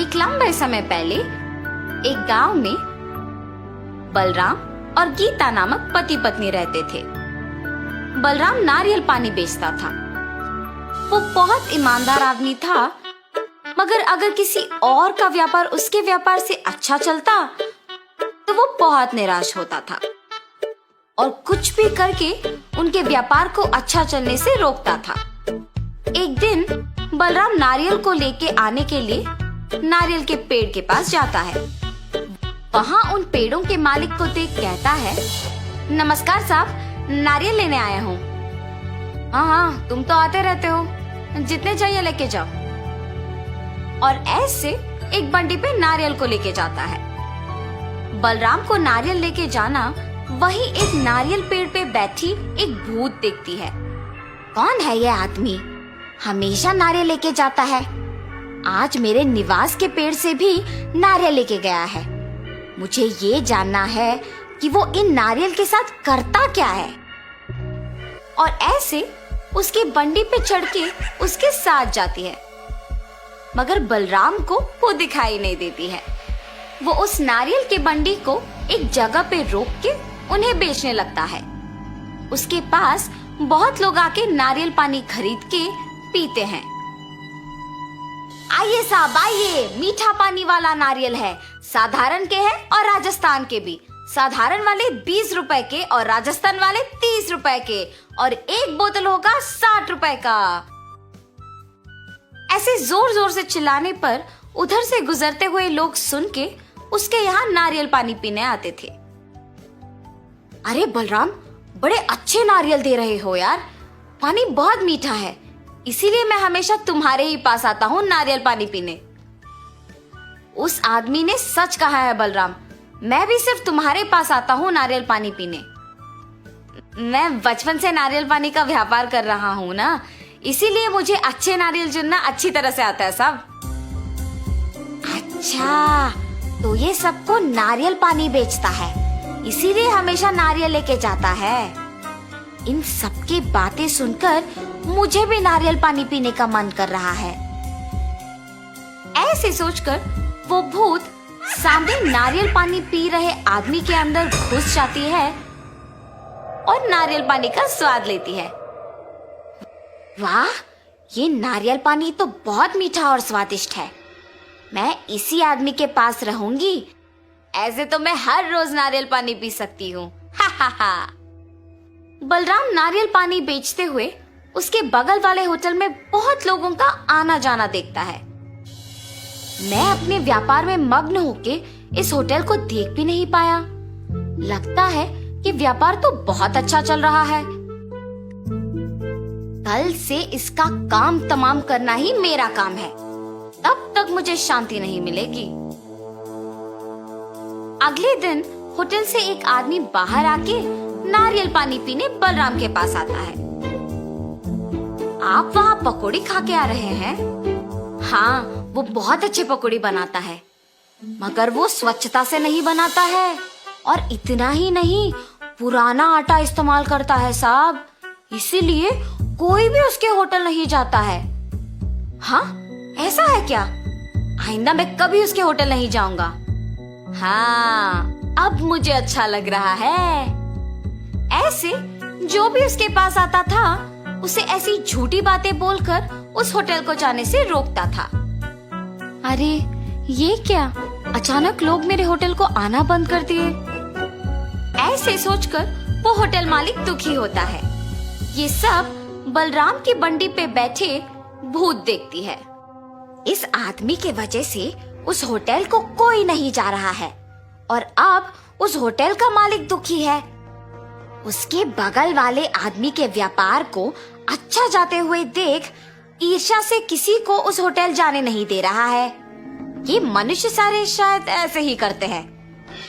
एक लंबे समय पहले एक गांव में बलराम और गीता नामक पति पत्नी रहते थे। बलराम नारियल पानी बेचता था। वो बहुत ईमानदार आदमी था, मगर अगर किसी और का व्यापार उसके व्यापार से अच्छा चलता तो वो बहुत निराश होता था और कुछ भी करके उनके व्यापार को अच्छा चलने से रोकता था। एक दिन बलराम नारियल को लेके आने के लिए नारियल के पेड़ के पास जाता है। वहाँ उन पेड़ों के मालिक को देख कहता है, नमस्कार साहब, नारियल लेने आया हूँ। हाँ हाँ, तुम तो आते रहते हो, जितने चाहिए लेके जाओ। और ऐसे एक बंडी पे नारियल को लेके जाता है। बलराम को नारियल लेके जाना वहीं एक नारियल पेड़ पे बैठी एक भूत देखती है। कौन है ये आदमी? हमेशा नारियल लेके जाता है। आज मेरे निवास के पेड़ से भी नारियल लेके गया है। मुझे ये जानना है कि वो इन नारियल के साथ करता क्या है। और ऐसे उसकी बंडी पे चढ़ के उसके साथ जाती है, मगर बलराम को वो दिखाई नहीं देती है। वो उस नारियल के बंडी को एक जगह पे रोक के उन्हें बेचने लगता है। उसके पास बहुत लोग आके नारियल पानी खरीद के पीते हैं। आइए साहब आइए, मीठा पानी वाला नारियल है, साधारण के हैं और राजस्थान के भी। साधारण वाले 20 रुपए के और राजस्थान वाले 30 रुपए के, और एक बोतल होगा 60 रुपए का। ऐसे जोर जोर से चिल्लाने पर उधर से गुजरते हुए लोग सुन के उसके यहाँ नारियल पानी पीने आते थे। अरे बलराम, बड़े अच्छे नारियल दे रहे हो यार, पानी बहुत मीठा है, इसीलिए मैं हमेशा तुम्हारे ही पास आता हूँ नारियल पानी पीने। उस आदमी ने सच कहा है बलराम, मैं भी सिर्फ तुम्हारे पास आता हूँ नारियल पानी पीने। मैं बचपन से नारियल पानी का व्यापार कर रहा हूँ ना, इसीलिए मुझे अच्छे नारियल चुनना अच्छी तरह से आता है साहब। अच्छा, तो ये सबको नारियल पानी बेचता है, इसीलिए हमेशा नारियल लेके जाता है। इन सबकी बातें सुनकर मुझे भी नारियल पानी पीने का मन कर रहा है। ऐसे सोचकर वो भूत सामने नारियल पानी पी रहे आदमी के अंदर घुस जाती है और नारियल पानी का स्वाद लेती है। वाह, ये नारियल पानी तो बहुत मीठा और स्वादिष्ट है। मैं इसी आदमी के पास रहूंगी, ऐसे तो मैं हर रोज नारियल पानी पी सकती हूँ। हा हा हा। बलराम नारियल पानी बेचते हुए उसके बगल वाले होटल में बहुत लोगों का आना जाना देखता है। मैं अपने व्यापार में मग्न होके इस होटल को देख भी नहीं पाया। लगता है कि व्यापार तो बहुत अच्छा चल रहा है। कल से इसका काम तमाम करना ही मेरा काम है, तब तक मुझे शांति नहीं मिलेगी। अगले दिन होटल से एक आदमी बाहर आके नारियल पानी पीने बलराम के पास आता है। आप वहाँ पकौड़ी खा के आ रहे हैं? हाँ, वो बहुत अच्छे पकौड़ी बनाता है, मगर वो स्वच्छता से नहीं बनाता है, और इतना ही नहीं, पुराना आटा इस्तेमाल करता है साहब, इसीलिए कोई भी उसके होटल नहीं जाता है। हाँ, ऐसा है क्या? आइंदा मैं कभी उसके होटल नहीं जाऊंगा। हाँ, अब मुझे अच्छा लग रहा है। ऐसे जो भी उसके पास आता था उसे ऐसी झूठी बातें बोलकर उस होटल को जाने से रोकता था। अरे ये क्या, अचानक लोग मेरे होटल को आना बंद कर दिए। ऐसे सोचकर वो होटल मालिक दुखी होता है। ये सब बलराम की बंडी पे बैठे भूत देखती है। इस आदमी के वजह से उस होटल को कोई नहीं जा रहा है, और अब उस होटल का मालिक दुखी है। उसके बगल वाले आदमी के व्यापार को अच्छा जाते हुए देख ईर्ष्या से किसी को उस होटल जाने नहीं दे रहा है। ये मनुष्य सारे शायद ऐसे ही करते हैं।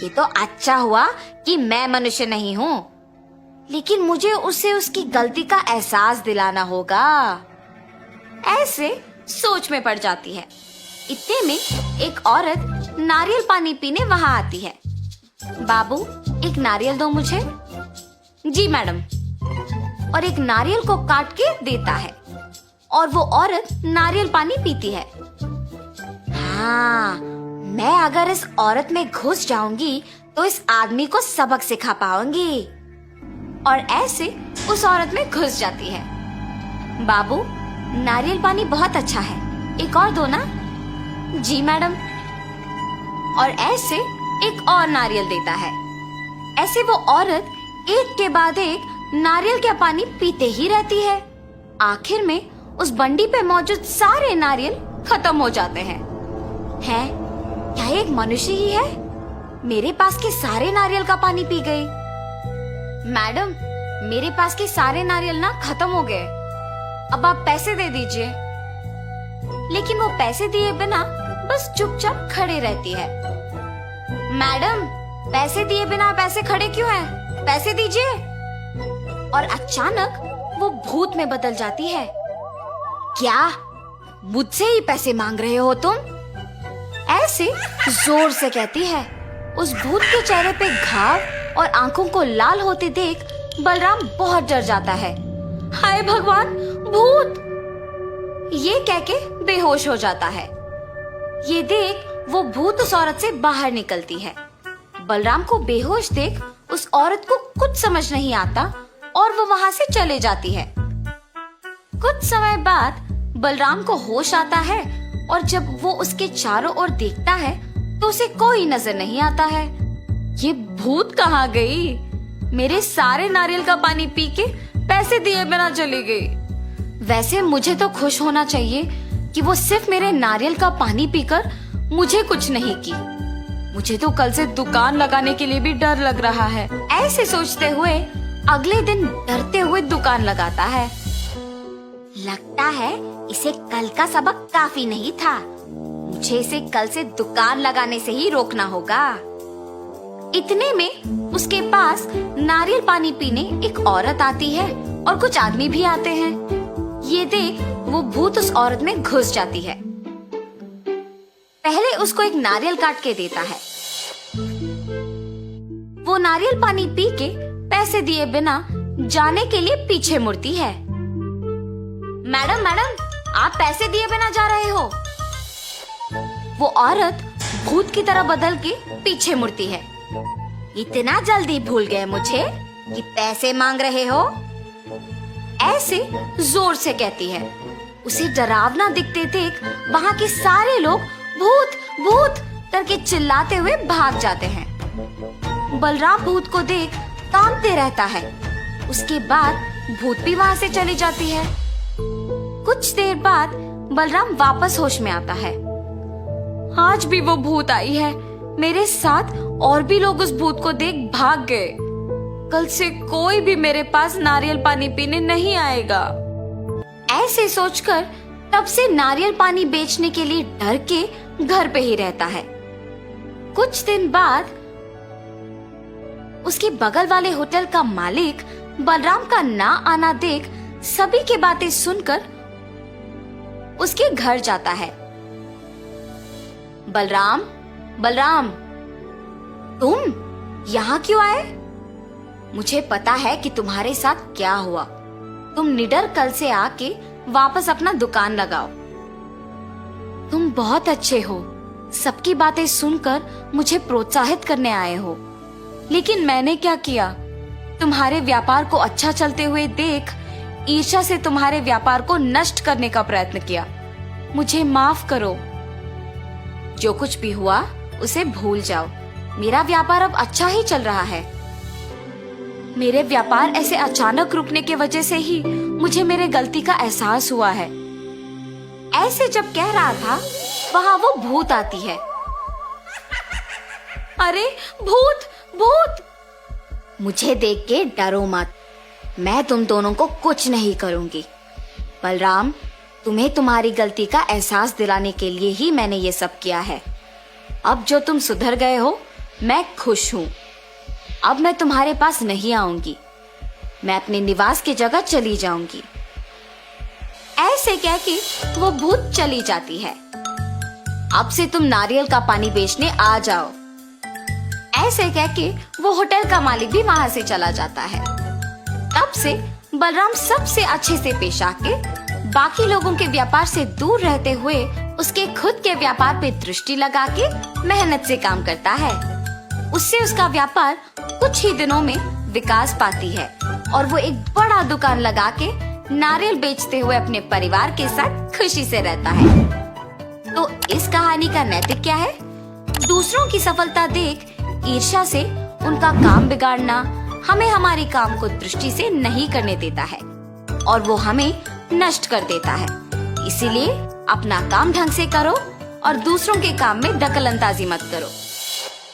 ये तो अच्छा हुआ कि मैं मनुष्य नहीं हूँ, लेकिन मुझे उसे उसकी गलती का एहसास दिलाना होगा। ऐसे सोच में पड़ जाती है। इतने में एक औरत नारियल पानी पीने वहाँ आती है। बाबू, एक नारियल दो मुझे। जी मैडम। और एक नारियल को काट के देता है, और वो औरत नारियल पानी पीती है। हाँ, मैं अगर इस औरत में घुस जाऊंगी तो इस आदमी को सबक सिखा पाऊंगी। और ऐसे उस औरत में घुस जाती है। बाबू, नारियल पानी बहुत अच्छा है, एक और दो ना। जी मैडम। और ऐसे एक और नारियल देता है। ऐसे वो औरत एक के बाद एक नारियल का पानी पीते ही रहती है। आखिर में उस बंडी पे मौजूद सारे नारियल खत्म हो जाते हैं। हैं? क्या ये एक मनुष्य ही है? मेरे पास के सारे नारियल का पानी पी गई। मैडम, मेरे पास के सारे नारियल ना खत्म हो गए, अब आप पैसे दे दीजिए। लेकिन वो पैसे दिए बिना बस चुपचाप खड़े रहती है। मैडम, पैसे दिए बिना आप ऐसे खड़े क्यों हैं? पैसे दीजिए। और अचानक वो भूत में बदल जाती है। क्या मुझसे ही पैसे मांग रहे हो तुम? ऐसे जोर से कहती है। उस भूत के चेहरे पे घाव और आंखों को लाल होते देख बलराम बहुत डर जाता है। हाय भगवान, भूत! ये कह के बेहोश हो जाता है। ये देख वो भूत उस औरत से बाहर निकलती है। बलराम को बेहोश देख उस औरत को कुछ समझ नहीं आता और वो वहां से चले जाती है। कुछ समय बाद बलराम को होश आता है और जब वो उसके चारों ओर देखता है तो उसे कोई नजर नहीं आता है। ये भूत कहाँ गई? मेरे सारे नारियल का पानी पी के पैसे दिए बिना चली गई। वैसे मुझे तो खुश होना चाहिए कि वो सिर्फ मेरे नारियल का पानी पीकर मुझे कुछ नहीं की। मुझे तो कल से दुकान लगाने के लिए भी डर लग रहा है। ऐसे सोचते हुए अगले दिन डरते हुए दुकान लगाता है। लगता है इसे कल का सबक काफी नहीं था। मुझे इसे कल से दुकान लगाने से ही रोकना होगा। इतने में उसके पास नारियल पानी पीने एक औरत आती है और कुछ आदमी भी आते हैं। ये देख वो भूत उस औरत में घुस जाती है। पहले उसको एक नारियल काट के देता है। वो नारियल पानी पी के पैसे दिए बिना जाने के लिए पीछे मुड़ती है। मैडम, मैडम, आप पैसे दिए बिना जा रहे हो? वो औरत भूत की तरह बदल के पीछे मुड़ती है। इतना जल्दी भूल गए मुझे कि पैसे मांग रहे हो? ऐसे जोर से कहती है। उसे डरावना दिखते देख वहाँ के सारे लोग भूत भूत करके चिल्लाते हुए भाग जाते हैं। बलराम भूत को देख कांपते रहता है। उसके बाद भूत भी वहाँ से चली जाती है। कुछ देर बाद बलराम वापस होश में आता है। आज भी वो भूत आई है। मेरे साथ और भी लोग उस भूत को देख भाग गए। कल से कोई भी मेरे पास नारियल पानी पीने नहीं आएगा। ऐसे सोचकर तब से नारियल पानी बेचने के लिए डर के घर पे ही रहता है। कुछ दिन बाद उसके बगल वाले होटल का मालिक बलराम का ना आना देख सभी की बातें सुनकर उसके घर जाता है। बलराम, बलराम, तुम यहाँ क्यों आए? मुझे पता है कि तुम्हारे साथ क्या हुआ। तुम निडर कल से आके वापस अपना दुकान लगाओ। तुम बहुत अच्छे हो। सबकी बातें सुनकर मुझे प्रोत्साहित करने आए हो। लेकिन मैंने क्या किया? तुम्हारे व्यापार को अच्छा चलते हुए देख ईर्ष्या से तुम्हारे व्यापार को नष्ट करने का प्रयत्न किया। मुझे माफ करो। जो कुछ भी हुआ उसे भूल जाओ। मेरा व्यापार अब अच्छा ही चल रहा है। मेरे व्यापार ऐसे अचानक रुकने की वजह से ही मुझे मेरे गलती का एहसास हुआ है। ऐसे जब कह रहा था वहाँ वो भूत आती है। अरे भूत, भूत! मुझे देख के डरो मत। मैं तुम दोनों को कुछ नहीं करूंगी। बलराम, तुम्हें तुम्हारी गलती का एहसास दिलाने के लिए ही मैंने ये सब किया है। अब जो तुम सुधर गए हो, मैं खुश हूँ। अब मैं तुम्हारे पास नहीं आऊंगी। मैं अपने निवास की जगह चली जाऊंगी। ऐसे कह के वो भूत चली जाती है। अब से तुम नारियल का पानी बेचने आ जाओ। ऐसे कह के वो होटल का मालिक भी वहां से चला जाता है। तब से बलराम सबसे अच्छे से पेश आके बाकी लोगों के व्यापार से दूर रहते हुए उसके खुद के व्यापार पे दृष्टि लगा के मेहनत से काम करता है। उससे उसका व्यापार कुछ ही दिनों में विकास पाती है और वो एक बड़ा दुकान लगा के नारियल बेचते हुए अपने परिवार के साथ खुशी से रहता है। तो इस कहानी का नैतिक क्या है? दूसरों की सफलता देख ईर्ष्या से उनका काम बिगाड़ना हमें हमारी काम को दृष्टि से नहीं करने देता है और वो हमें नष्ट कर देता है। इसीलिए अपना काम ढंग से करो और दूसरों के काम में दखल अंदाजी मत करो।